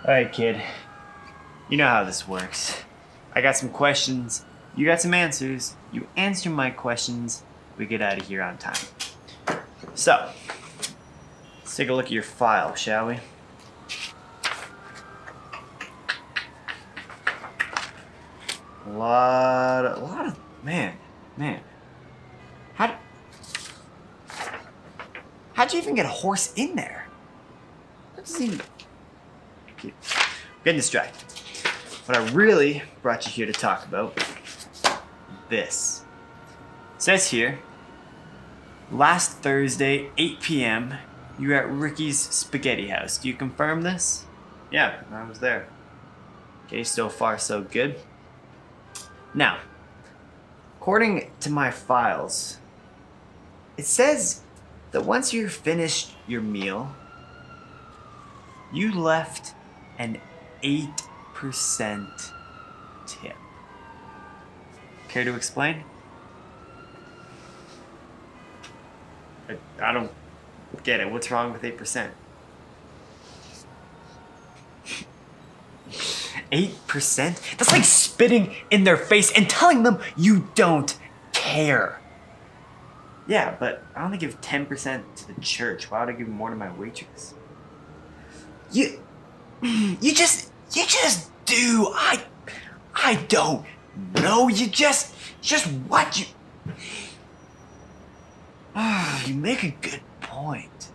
Alright, kid. You know how this works. I got some questions, you got some answers. You answer my questions, we get out of here on time. So, let's take a look at your file, shall we? A lot of, man. How'd you even get a horse in there? That doesn't even... I'm getting distracted. What I really brought you here to talk about, this. It says here, last Thursday, 8 p.m., you were at Ricky's Spaghetti House. Do you confirm this? Yeah, I was there. Okay, so far so good. Now, according to my files, it says that once you finished your meal, you left an 8% tip. Care to explain? I don't get it. What's wrong with 8%? 8%? That's like spitting in their face and telling them you don't care. Yeah, but I only give 10% to the church. Why would I give more to my waitress? You just do. I don't know. You just what you. You make a good point.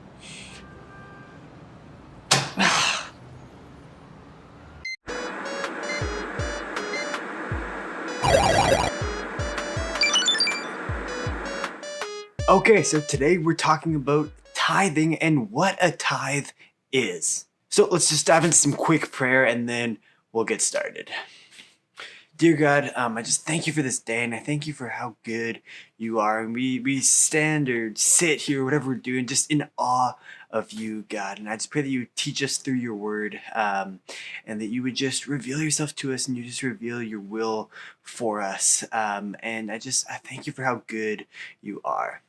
Okay, so today we're talking about tithing and what a tithe is. So let's just dive into some quick prayer and then we'll get started. Dear God, I just thank you for this day, and I thank you for how good you are. And we stand or sit here, whatever we're doing, just in awe of you, God. And I just pray that you teach us through your word, and that you would just reveal yourself to us, and you just reveal your will for us. And I thank you for how good you are.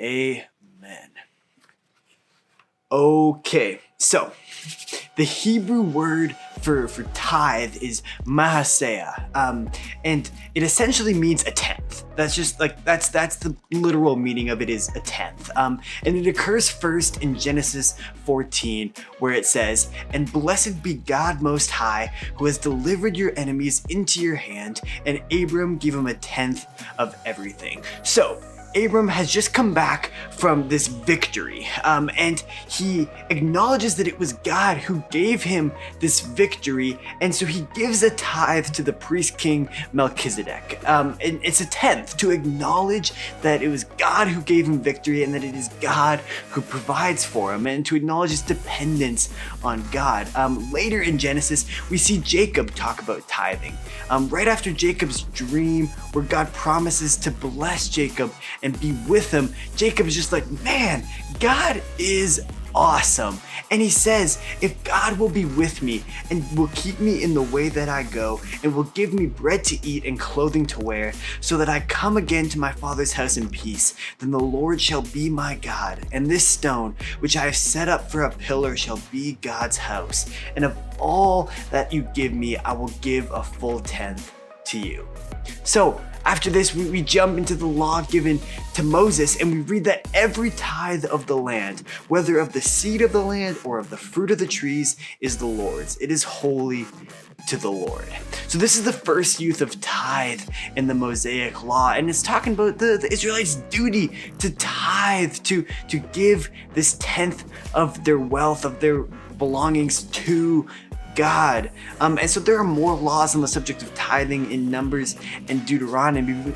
Amen. Okay, so the Hebrew word for tithe is mahasea, and it essentially means a tenth. That's the literal meaning of it, is a tenth. And it occurs first in Genesis 14, where it says, "And blessed be God Most High, who has delivered your enemies into your hand, and Abram gave him a tenth of everything." So Abram has just come back from this victory, and he acknowledges that it was God who gave him this victory, and so he gives a tithe to the priest king Melchizedek. And it's a tenth to acknowledge that it was God who gave him victory and that it is God who provides for him, and to acknowledge his dependence on God. Later in Genesis, we see Jacob talk about tithing. Right after Jacob's dream, where God promises to bless Jacob and be with him, Jacob is just like, man, God is awesome. And he says, if God will be with me and will keep me in the way that I go, and will give me bread to eat and clothing to wear, so that I come again to my father's house in peace, then the Lord shall be my God, and this stone which I have set up for a pillar shall be God's house. And of all that you give me, I will give a full tenth to you. So after this, we jump into the law given to Moses, and we read that every tithe of the land, whether of the seed of the land or of the fruit of the trees, is the Lord's. It is holy to the Lord. So this is the first use of tithe in the Mosaic law, and it's talking about the Israelites' duty to tithe, to give this tenth of their wealth, of their belongings to God. And so there are more laws on the subject of tithing in Numbers and Deuteronomy,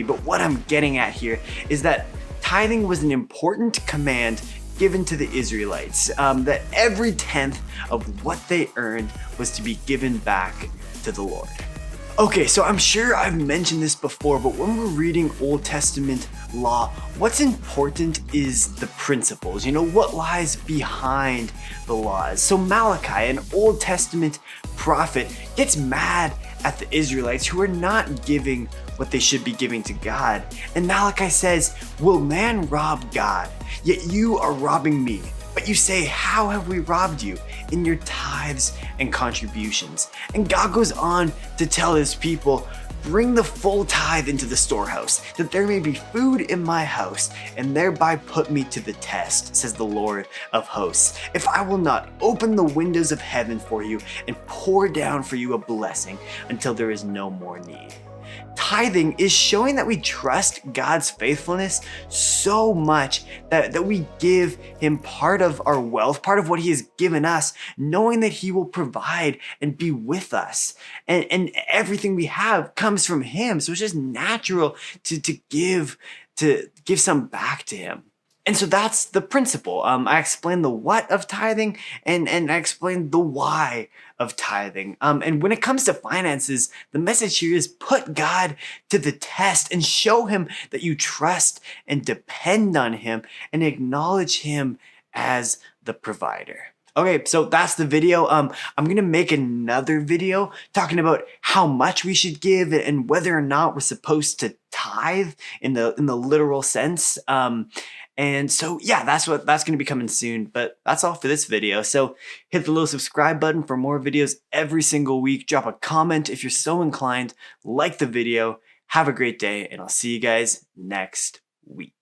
but what I'm getting at here is that tithing was an important command given to the Israelites, that every tenth of what they earned was to be given back to the Lord. Okay, so I'm sure I've mentioned this before, but when we're reading Old Testament law, what's important is the principles, what lies behind the laws. So Malachi, an Old Testament prophet, gets mad at the Israelites who are not giving what they should be giving to God. And Malachi says, "Will man rob God? Yet you are robbing me. But you say, how have we robbed you? In your tithes and contributions. And God goes on to tell his people, bring the full tithe into the storehouse, that there may be food in my house, and thereby put me to the test, says the Lord of hosts, if I will not open the windows of heaven for you and pour down for you a blessing until there is no more need. Tithing is showing that we trust God's faithfulness so much that we give him part of our wealth, part of what he has given us, knowing that he will provide and be with us. And everything we have comes from him. So it's just natural to give some back to him. And so that's the principle. I explained the what of tithing and I explained the why of tithing. And when it comes to finances, the message here is put God to the test and show him that you trust and depend on him and acknowledge him as the provider. Okay, so that's the video. I'm gonna make another video talking about how much we should give and whether or not we're supposed to tithe in the literal sense. And so yeah, that's gonna be coming soon. But that's all for this video. So hit the little subscribe button for more videos every single week. Drop a comment if you're so inclined. Like the video. Have a great day, and I'll see you guys next week.